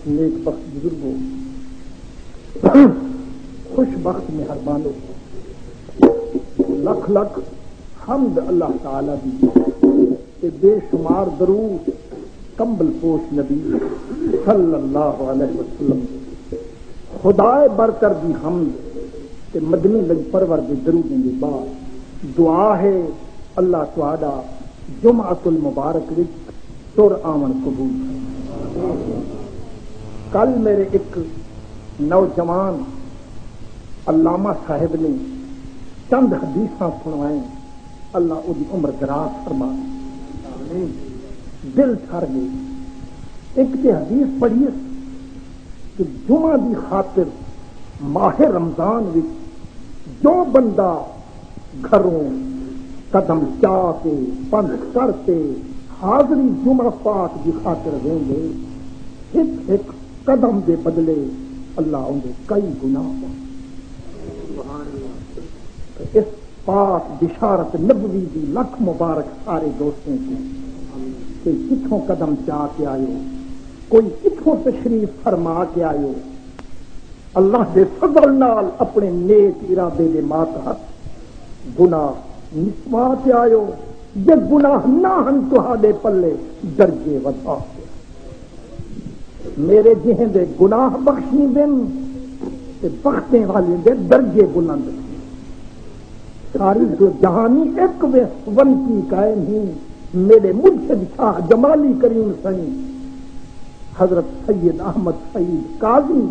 نیک بخت بزرگوں خوش بخت مہربانوں لکھ لکھ حمد اللہ تعالی دی بے شمار درود کمبل پوش نبی صلی اللہ علیہ وسلم خدائے برتر دی حمد تے مدنی لج پرور دے درود دے بعد دعا ہے اللہ تعالی جمعۃ المبارک وچ تر آمن قبول کل میرے ایک نوجوان علامہ صاحب نے چند حدیثاں سنوائیں اللہ وہ عمر دراز فرما دل ٹھر گئی ایک تے حدیث پڑھیے کہ جمعہ دی خاطر ماہ رمضان وچ جو بندہ گھروں قدم چاہ کے پند کرتے حاضری جمعہ پاک کی خاطر دیں گے ایک ایک قدم دے بدلے اللہ ان کے کئی گناہ اس پاک بشارت نبوی دی لکھ مبارک سارے دوستوں کی کہ کتھوں قدم چاہ کے آئے کوئی کتھوں تشریف فرما کے آئے اللہ دے فضل نال اپنے نیک ارادے دے ماتحت گناہ نسواتے آئے جے گناہ نہ ہن تہاڈے پلے درجے ودا میرے جہیں دے گناہ بخشنی دن تے بخشنے والے دے درجے بلند ساری جو جہانی ایک ون کی قائم ہی میرے مرشد شاہ جمالی کریم سائیں حضرت سید احمد سعید قاضی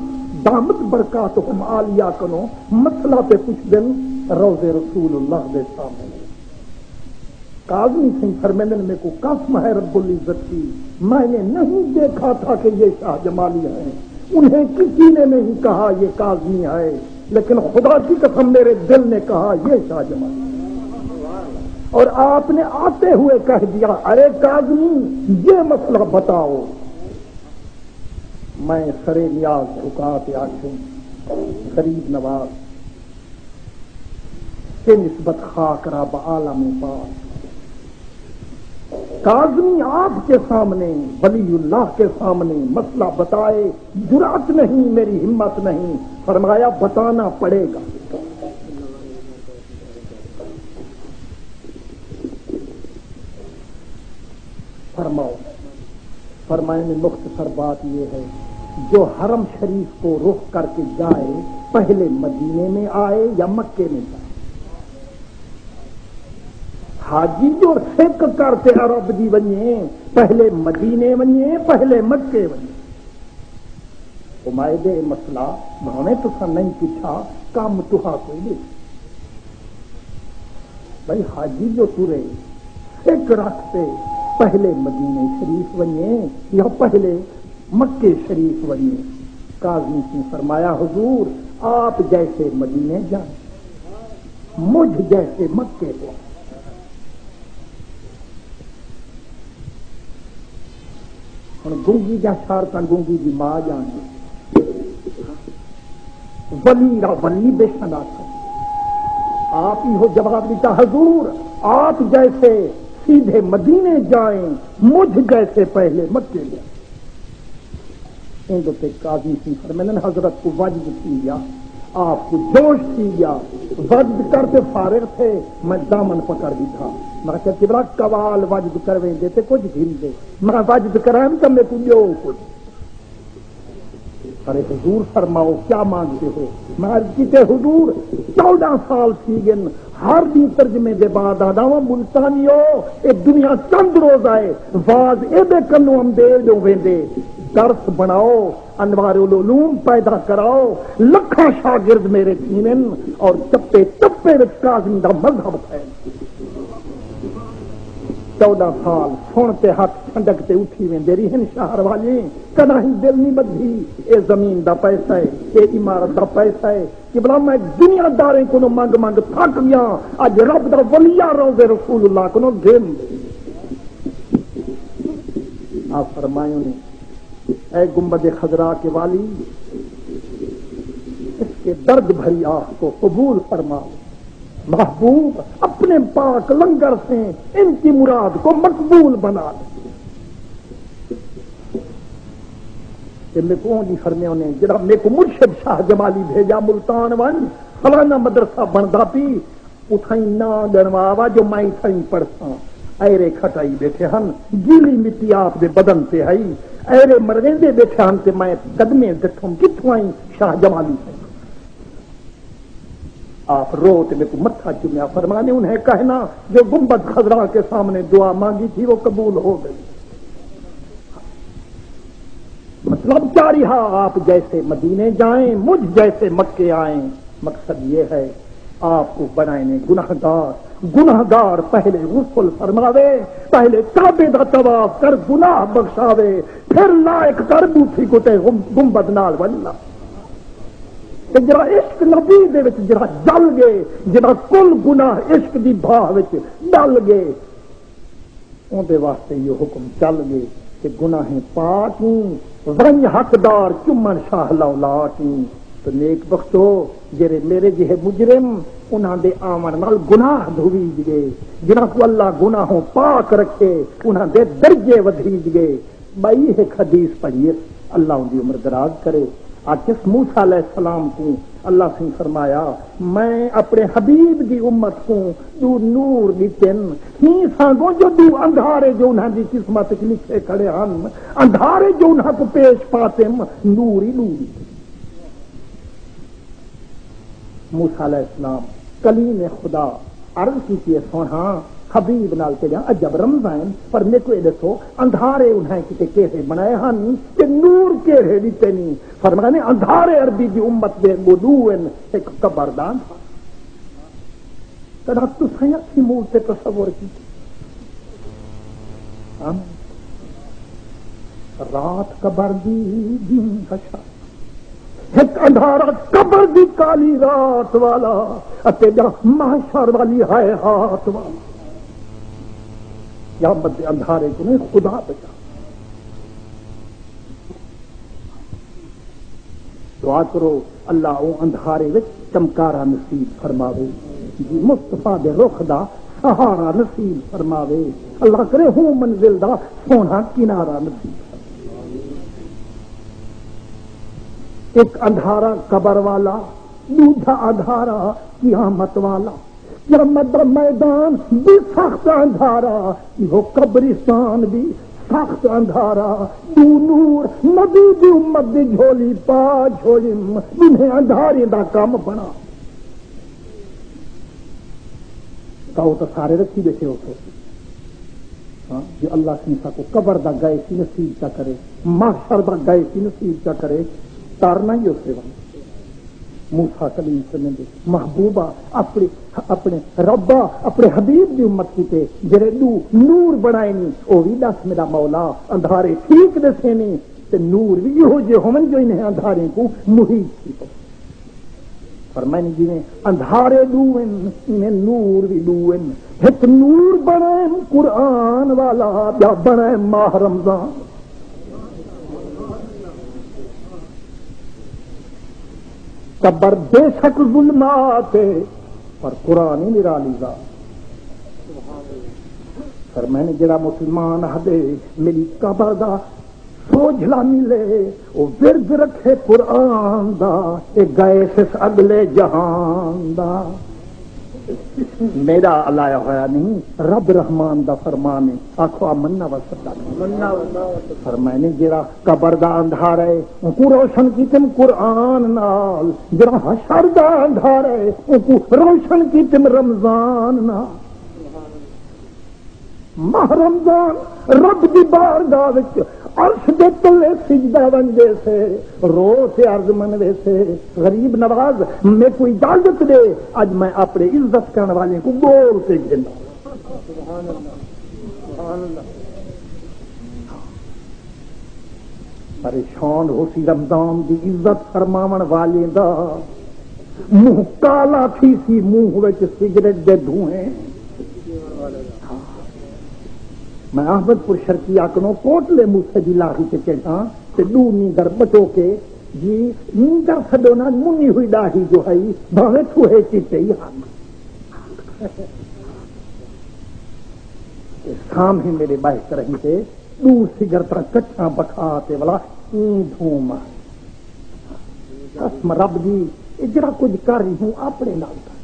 دامت برکاتہم عالیہ کنو مسئلہ پہ کچھ دن روض رسول اللہ دے سامنے قاضی سنگھ فرمیندن میں کو قسم ہے رب العزت کی میں نے نہیں دیکھا تھا کہ یہ شاہ جمالی ہیں انہیں کسی نے نہیں کہا یہ قاضی ہے لیکن خدا کی قسم میرے دل نے کہا یہ شاہ جمالی اور آپ نے آتے ہوئے کہہ دیا ارے قاضی یہ مسئلہ بتاؤ میں سرے نیاز جھکا کے آنکھوں غریب نواز کے نسبت خاک را بعالم پاک۔ کاظمی آپ کے سامنے، ولی اللہ کے سامنے مسئلہ بتائے، جرأت نہیں، میری ہمت نہیں، فرمایا بتانا پڑے گا۔ فرماؤ، فرمائے میں مختصر بات یہ ہے، جو حرم شریف کو رخ کر کے جائے پہلے مدینے میں آئے یا مکے میں جائے؟ حاجی جو سکھ کرتے عرب دی ونجے پہلے مدینے ونجے پہلے مکے ونجے؟ امائدے مسئلہ بھاویں تسا نہیں پوچھا، کام تہا کوئی نہیں بھائی۔ حاجی جو ترے سکھ رکھتے پہلے مدینے شریف ونجے یا پہلے مکے شریف ونجے؟ کاظمی نے فرمایا حضور آپ جیسے مدینے جائیں، مجھ جیسے مکے کو۔ گنگی جا شارتا گنگی دی ماں جانے ولی را ولی بے شناخت۔ آپ ہی ہو جواب دیتا حضور آپ جیسے سیدھے مدینے جائیں، مجھ جیسے پہلے مکے جائیں۔ ان پہ قاضی سی فرمایا حضرت کو وجد تھی گیا، آپ کو جوش تھی گیا، وجد کرتے فارغ تھے، میں دامن پکڑ بھی تھا، میں کہتے بڑا قوال وجد کرویں دیتے کچھ گھل دے، میں وجد کرائیں تو میں کو جو کچھ۔ ارے حضور فرماؤ کیا مانگتے ہو؟ میں عرض کیتے حضور 14 سال تھی گن ہر دن ترجمے دے بعد آدھا ملتانیو اے دنیا چند روز آئے واز اے بے کنو ہم دے جو ویندے، درس بناؤ، انوار العلوم پیدا کراؤ، لکھاں شاگرد میرے تھینن اور چپے چپے وچ کاظم دا مذہب ہے۔ 14 سال سنتے ہاتھ ٹھنڈک تے اٹھی ویندے رہن شہر والے، کنا ہی دل نہیں بدھی، اے زمین دا پیسہ ہے، اے عمارت دا پیسہ ہے کہ بلا میں دنیا داریں کو منگ منگ تھک گیا، اج رب دا ولیہ روزے رسول اللہ کو گھن دے۔ آپ فرمائیوں نے اے گنبد خضرا کے والی، اس کے درد بھری آہ کو قبول فرما، محبوب اپنے پاک لنگر سے ان کی مراد کو مقبول بنا دے۔ میں کون جی فرمیوں نے جڑا میرے کو مرشد شاہ جمالی بھیجا ملتان ون فلانا مدرسہ بندا پی اتھائی نہ گنواوا جو میں اتھائی پڑھتا، ایرے کھٹائی بیٹھے ہن، گیلی مٹی آپ دے بدن سے ہے، ایرے مرغیندے بیٹھے ہن تے میں قدمیں دکھوں کتوں آئی شاہ جمالی سے۔ آپ رو تے میرے کو متھا چومیا، فرمانے انہیں کہنا جو گنبد خضرا کے سامنے دعا مانگی تھی وہ قبول ہو گئی۔ مطلب کیا رہا؟ آپ جیسے مدینے جائیں، مجھ جیسے مکے آئیں۔ مقصد یہ ہے آپ کو بنائیں گناہگار پہلے غسل فرماوے، پہلے کعبے دا طواف کر گناہ بخشاوے، پھر لائق کر بوٹھی کو تے گنبد نال ولنا۔ جڑا عشق نبی دے وچ جڑا جل گئے، جڑا کل گناہ عشق دی بھاہ وچ ڈل گئے، اون دے واسطے یہ حکم چل گئے کہ گناہیں پاکیں ونج حقدار چمن شاہ لولاٹیں۔ تو نیک بختو جڑے میرے جہے مجرم انہاں دے آمن نال گناہ دھویج گئے، جنہاں کو اللہ گناہوں پاک رکھے انہاں دے درجے ودھیج گئے۔ بھائی ایک حدیث پڑھیے، اللہ ان دی عمر دراز کرے۔ آکس موسیٰ علیہ السلام کو اللہ سے فرمایا میں اپنے حبیب دی امت کو دو نور دیتن ہی سانگوں جو دو اندھارے جو انہاں دی قسمت کے لکھے کھڑے ہن، اندھارے جو انہاں کو پیش پاتے نوری نوری۔ موسیٰ علیہ السلام کلیم خدا عرض کیجئے سونا حبیب نال کے جہاں عجب رمضان پر میرے کو یہ دسو اندھارے انہیں کتے کیسے بنائے ہن کہ نور کیسے دیتے نہیں؟ فرمانے اندھارے عربی دی امت دے مدوئن ایک قبردان تھا۔ کدھا تو سیاں کی مور سے تصور کی رات قبر دی دن کشا ایک اندھارا قبر دی کالی رات والا اتے جہاں محشر والی ہے ہاتھ والا۔ یا بدے اندھارے کو نہیں خدا بچا۔ دعا کرو اللہ او اندھارے وچ چمکارا نصیب فرماوے۔ جی مصطفیٰ دے رخ دا سہارا نصیب فرماوے، اللہ کرے ہوں منزل دا سونا کنارہ نصیب۔ ایک اندھارا قبر والا، دوجا اندھارا قیامت والا، قیامت دا میدان بھی سخت اندھارا، یہ قبرستان بھی سخت اندھارا، دو نور نبی دی امت دی جھولی پا جھولی انہیں اندھاری دا کام بنا۔ کہو تو سارے رکھی بیٹھے ہوتے ہاں جو اللہ سنسا کو قبر دا گئے سی نصیب چا کرے، محشر دا گئے سی نصیب چا کرے، تارنا ہی اسے وقت موسیٰ کلیم سمیں دے محبوبہ اپنے ربا اپنے حبیب دی امت کی تے جرے نور بنائے نہیں، او بھی دس میرا مولا اندھارے ٹھیک دسے نہیں تے نور بھی ہو جے ہومن جو انہیں اندھارے کو محیط کی تو فرمائنی جی نے اندھارے دوئن انہیں نور بھی دوئن، ایک نور بنائے قرآن والا یا بنائے ماہ رمضان۔ قبر بے شک ظلمات پر قرآن ہی نرالی ذات۔ فرمائنے جڑا مسلمان ہدے میری قبر دا سوجھلا ملے وہ ورد رکھے قرآن دا، اے گئے سس اگلے جہان دا۔ میرا علایا ہوا نہیں رب رحمان دا فرمانے، آخو آمنا وصدق۔ فرمائنے جڑا قبر دا اندھار ہے ان کو روشن کیتم قرآن نال، جڑا حشر دا اندھار ہے ان کو روشن کیتم رمضان نال۔ ماہ رمضان رب دی بارگاہ وچ عرش دے تلے سجدہ بنجے سے، رو سے عرض منوے سے غریب نواز میں کوئی اجازت دے اج میں اپنے عزت کرنے والے کو گول سے گھنا۔ پریشان ہو سی رمضان دی عزت فرماون والے دا، منہ کالا تھی سی منہ وچ سگریٹ دے دھوئیں۔ میں احمد پور شرکی آکنوں کوٹلے موسیٰ دی لاہی کے چڑھا تے دور نیگر بچو کے جی نیگر سڈونا منی ہوئی ڈاہی جو ہے بھاوے چھوہے چیتے ہی حق سام ہی میرے باہر رہی تھے دور سگرتا کچھاں بکھاتے والا دھوما قسم رب دی اجرا کچھ کر رہی ہوں اپنے نال کر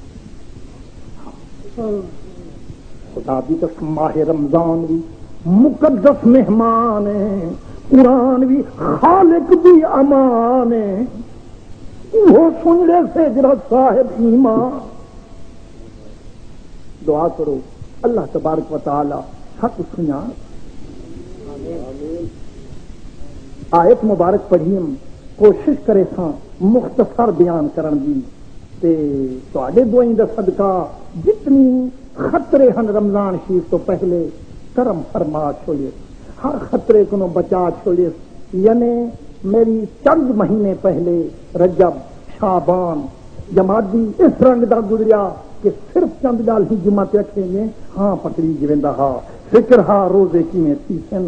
خدا بھی تو ماہ رمضان بھی مقدس مہمان ہے، قرآن بھی خالق بھی امان ہے، وہ سننے سے جرا صاحب ایمان۔ دعا کرو اللہ تبارک و تعالی حق سنا۔ آیت مبارک پڑھیم کوشش کرے ساں مختصر بیان کرن دی تے تواڈے دعائیں دا صدقہ جتنی خطرے ہن رمضان شریف تو پہلے کرم فرما چھوڑے، ہر خطرے کو بچا چھوڑے۔ یعنی میری چند مہینے پہلے رجب شعبان جمادی اس رنگ دا گزریا کہ صرف چند گال ہی جمعہ تے رکھیں گے ہاں پکڑی جویندا ہا فکر ہا روزے کی میں تھی سن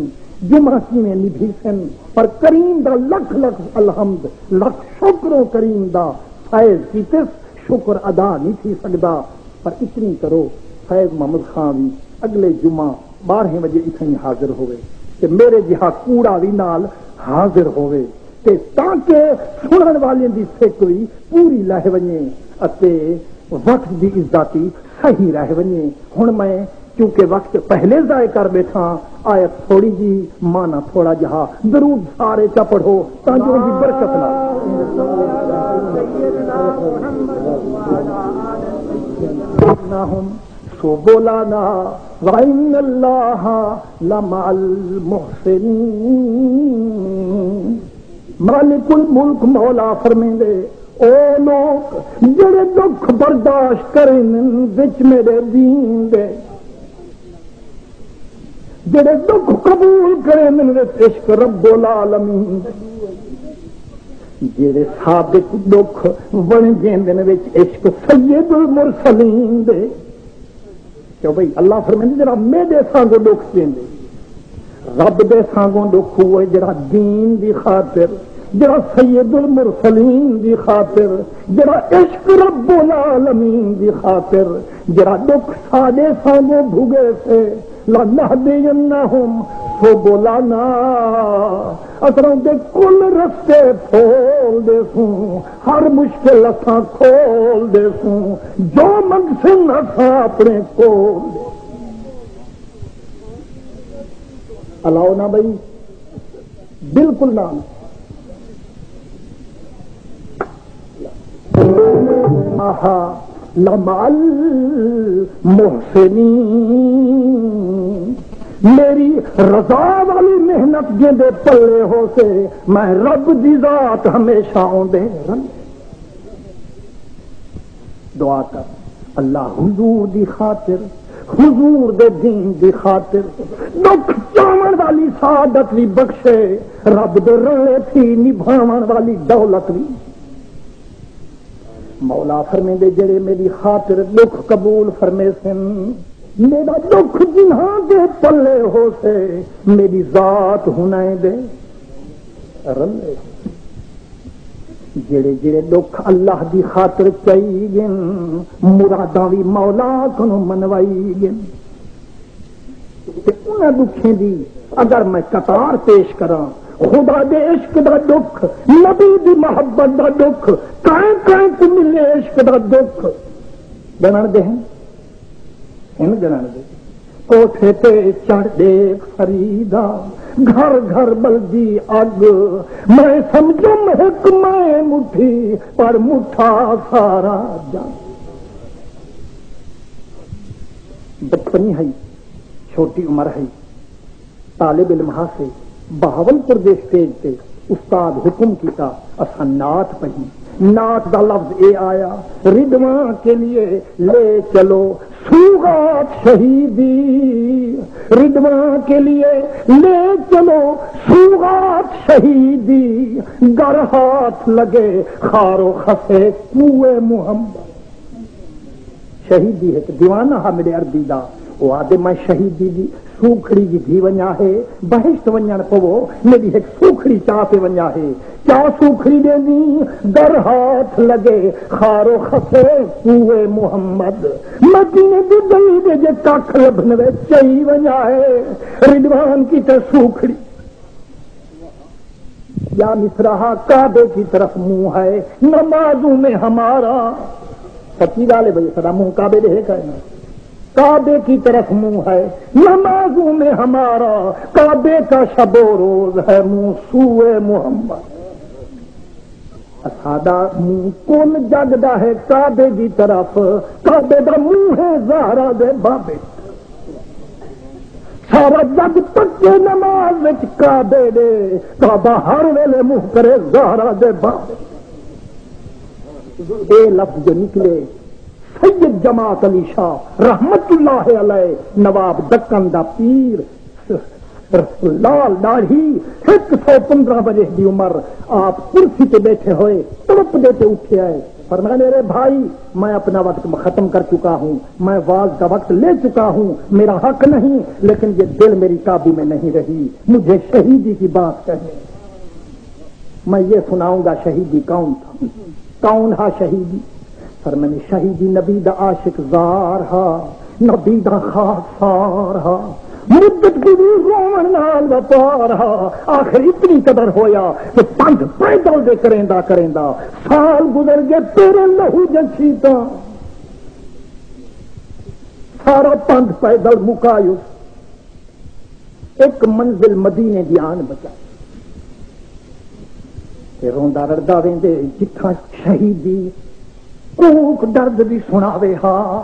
جمعہ کی میں نبھی سن، پر کریم دا لکھ لکھ الحمد لکھ شکروں کریم دا فیض کی تس شکر ادا نہیں تھی سکدا۔ پر اتنی کرو فیض محمد خان بھی اگلے جمعہ 12 بجے اتنی حاضر ہوئے کہ میرے جہاں کوڑا بھی نال حاضر ہوئے تے تاکہ سنن والے دی فکری پوری لہ ونجے اتے وقت دی عزتی صحیح رہ ونجے۔ ہن میں کیونکہ وقت پہلے ضائع کر بیٹھا آیت تھوڑی جی مانا تھوڑا جہاں درود سارے چا پڑھو تاکہ ان کی برکت نہ ہم سو بولا نا وَإِنَّ اللَّهَ لَمَعَ الْمُحْسِنِينَ۔ مالک الملک مولا فرمیں دے او لوگ جڑے دکھ برداشت کریں وچ میرے دین دے، جڑے دکھ قبول کریں وچ عشق رب العالمین دے، جڑے ثابت دکھ ون جیندن وچ عشق سید المرسلین دے۔ کہ بھئی اللہ فرمائے جڑا میرے سانگو دکھ دیندے رب دے سانگوں دکھ ہوئے جڑا دین دی خاطر جڑا سید المرسلین دی خاطر، جڑا عشق رب العالمین دی خاطر، جڑا دکھ ساڈے سامنے بھگے سے لنہدینہم سبلنا، اساں دے کل رستے کھول دے سوں، ہر مشکل اساں کھول دے سوں، جو منزل اساں اپنے کول دے الاؤ نا بھائی، بالکل نہ لمع المحسنین، میری رضا والی محنت جے پلے ہو سے میں رب دی ذات ہمیشہ آندے رہن۔ دعا کر اللہ حضور دی خاطر، حضور دے دین دی خاطر دکھ چاون والی سعادت بھی بخشے، رب دے رلے تھی نبھاون والی دولت بھی۔ مولا فرمے دے جڑے میری خاطر دکھ قبول فرمے سن، میرا دکھ جنہاں دے پلے ہو سے میری ذات ہنائے دے رلے، جڑے جڑے دکھ اللہ دی خاطر چائی گن، مراداں بھی مولا کنو منوائی گن۔ تے انہاں دکھیں دی اگر میں قطار پیش کراں، خدا دے عشق دا دکھ، نبی دی محبت دا دکھ، کائیں کائیں کو ملے عشق دا دکھ، گنن دے ہیں ان گنن دے۔ کوٹھے تے چڑھ دیکھ فریدا، گھر گھر بلدی اگ، میں سمجھوں ایک میں مٹھی پر مٹھا سارا جان۔ بچپنی ہے، چھوٹی عمر ہے، طالب علم سے بہاولپور دے اسٹیج تے استاد حکم کیتا اساں نعت پڑھی، نعت دا لفظ اے آیا ردواں کے لیے لے چلو سوغات شہیدی، ردواں کے لیے لے چلو سوغات شہیدی، گر ہاتھ لگے خارو خفے کوئے محمد۔ شہیدی ہے کہ دیوانہ ہا میرے عربی دا، وہ آدھے میں شہیدی دی سوکھڑی کی بھی ونیا ہے، بہشت ونیا پو میری ایک سوکھڑی چاہ پہ ونیا ہے، کیا سوکھڑی دینی در ہاتھ لگے خارو خفے کوئے محمد، مدینے دی گئی دے جے کاکھ لبنوے چاہی ونیا ہے، ردوان کی تے سوکھڑی یا مصرہا کعبے کی طرف منہ ہے، نمازوں میں ہمارا سچی گالے بھائی سدا منہ کعبے دے ہے کہنا، کعبے کی طرف منہ ہے نمازوں میں ہمارا، کعبے کا شب و روز ہے منہ سوئے محمد۔ سادہ منہ کون جگدا ہے کعبے کی طرف، کعبے دا منہ ہے زہرا دے بابے، سارا جگ پکے نماز وچ کعبے دے، کعبہ ہر ویلے منہ کرے زہرا دے بابے۔ اے لفظ جو نکلے سید جماعت علی شاہ رحمت اللہ علیہ، نواب دکن دا پیر، لال داڑھی، 115 بجے دی عمر، آپ کرسی پہ بیٹھے ہوئے تڑپ دیتے اٹھے آئے، فرمایا میرے بھائی میں اپنا وقت ختم کر چکا ہوں، میں واز کا وقت لے چکا ہوں، میرا حق نہیں، لیکن یہ دل میری قابو میں نہیں رہی، مجھے شہیدی کی بات کہے، میں یہ سناؤں گا شہیدی کون تھا، کون ہا شہیدی؟ میں نے شہیدی نبی دا عاشق زار ہا، نبی دا خاص سار ہا، مدت کی بھی رومن نال وپار ہا، آخر اتنی قدر ہویا کہ 5 پیدل دے کریندا سال گزر گئے تیرے لہو جچیتا، سارا 5 پیدل مکایو، ایک منزل مدینے دی آن بچا، روندا رڑدا ویندے جتھاں شہیدی کوک درد بھی سناوے ہا،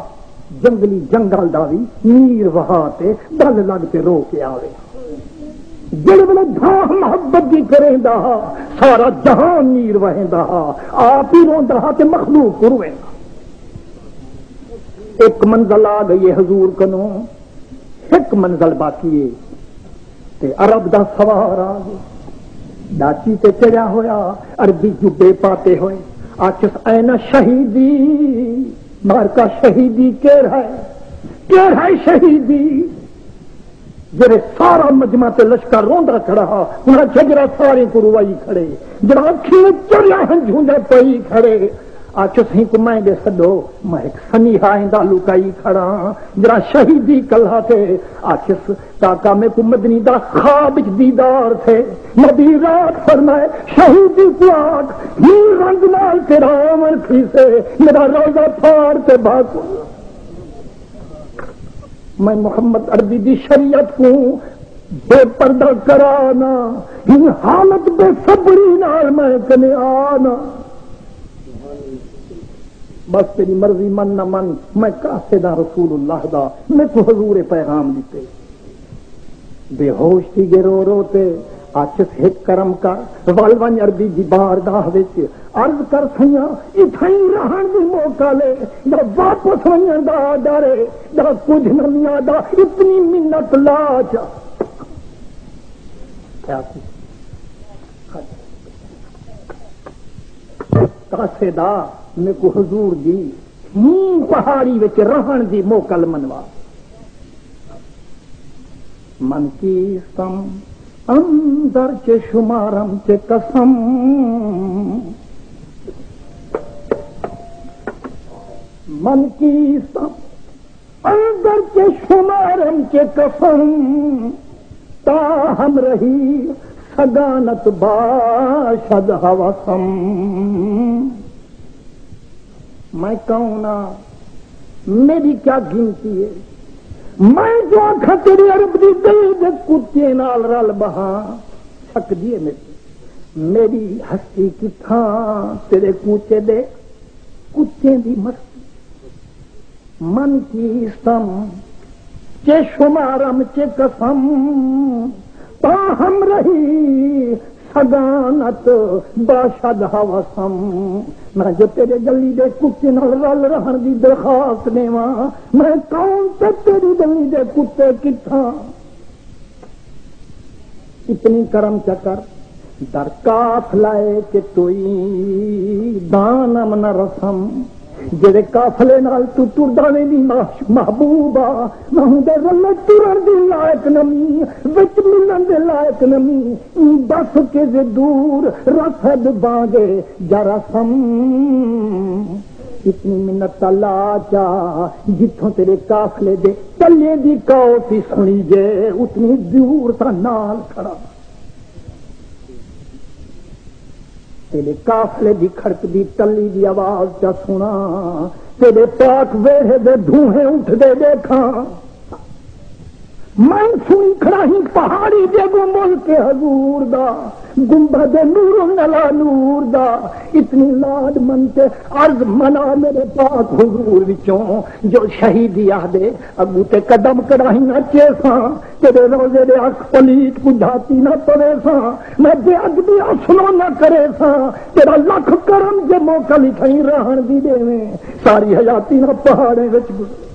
جنگلی جنگل دا بھی نیر وہاتے دل لگ کے رو کے آوے، جڑے ویلے دھاں محبت دی کریندا ہا سارا جہان نیر وہیندا ہا، آپ ہی روندا ہا تے مخلوق رویندا۔ ایک منزل آ گئی حضور کنوں، ایک منزل باقی ہے تے عرب دا سوار آ گیا، ڈاچی تے چڑھیا ہویا، عربی جبے پاتے ہوئے، آچس اینا شہیدی، مار کا شہیدی کیر ہے شہیدی، جڑے سارا مجمع تے لشکر روندا کھڑا انہاں جگرا سارے کو روائی کھڑے جڑا اکھیں چڑیا ہنجھوندا پئی کھڑے آچو سہیں کو میں دے سدو میں ایک سنیحا ایندا لکائی کھڑا جڑا شہیدی کلھا تھے آچس کاکا میں کو مدنی دا خواب دیدار تھے نبی رات فرمائے شہیدی کو آگ ہی رنگ نال تیرا عمر کھیسے میرا روزہ پھاڑ تے بھاگو میں محمد عربی دی شریعت کو بے پردہ کرانا ان حالت بے صبری نال میں کنے آنا بس تیری مرضی من نہ من میں قاصدہ رسول اللہ دا میں تو حضور پیغام دیتے بے ہوش تھی گے رو روتے آچس ایک کرم کا والوان عربی دی بارداہ وچ عرض کر سیاں اتھائی رہن دی موقع لے یا واپس ویاں دا ڈرے یا کچھ نہ میاں دا اتنی منت لا جا کیا قاصدہ میں کو حضور دی پہاڑی وچ رہن دی موکل منوا من کی سم اندر چے شمارم چے قسم من کی سم اندر چے شمارم چے قسم تاہم رہی سگانت باشد ہوسم میں کہوں نا میری کیا گنتی ہے میں جو آنکھا تیری عرب دی دل دے کتے نال رل بہا چھک دیے میری ہستی کتھاں تیرے کوچے دے کتے دی مستی من کی سم چے شمارم چے قسم تاہم رہی سگانت باشد ہوسم میں جو تیرے گلی دے کتے نال رل رہن دی درخواست دیواں میں کون تے تیری گلی دے کتے کتھاں اتنی کرم چکر در کاف لائے کہ توئی دانم نہ رسم جڑے قافلے نال تو ٹردا ویندی محبوبا میں دے رل ٹرن دی لائق نمی وچ ملن دے لائق نمی بس کے دے دور رسد بانگے جرسم اتنی منت اللہ چا جتھوں تیرے قافلے دے چلے دی کوسی سنی جے اتنی دور تا نال کھڑا تیرے قافلے دی کھڑک دی تلی دی آواز چا سنا تیرے پاک ویڑے دے دھوئیں اٹھ دے دیکھاں میں سنی کھڑا ہی پہاڑی دے گو ملک حضور دا گنبد نور نلا نور دا اتنی لاد منتے عرض منا میرے پاک حضور وچوں جو شہیدی آدے اگو تے قدم کڑاہی نہ چیساں تیرے روزے دے اکھ پلیٹ کو دھاتی نہ پڑے ساں میں بے ادبی اصلو نہ کرے ساں تیرا لکھ کرم جے موقع لکھائی رہن دی دے میں ساری حیاتی نہ پہاڑے وچ گزر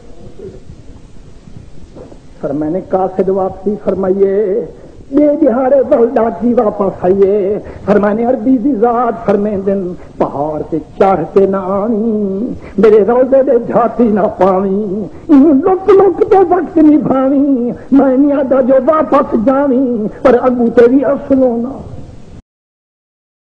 پر میں نے قاصد واپسی فرمائیے بے دہاڑے ڈاکی واپس آئیے فرمانے عربی دی ذات فرمیں دن پہاڑ سے چڑھ کے نہ آنی میرے روزے دے جھاتی نہ پاوی لک لک تے وقت نہیں بھاوی میں نہیں آدھا جو واپس جاوی پر اگو تیری اصلوں نہ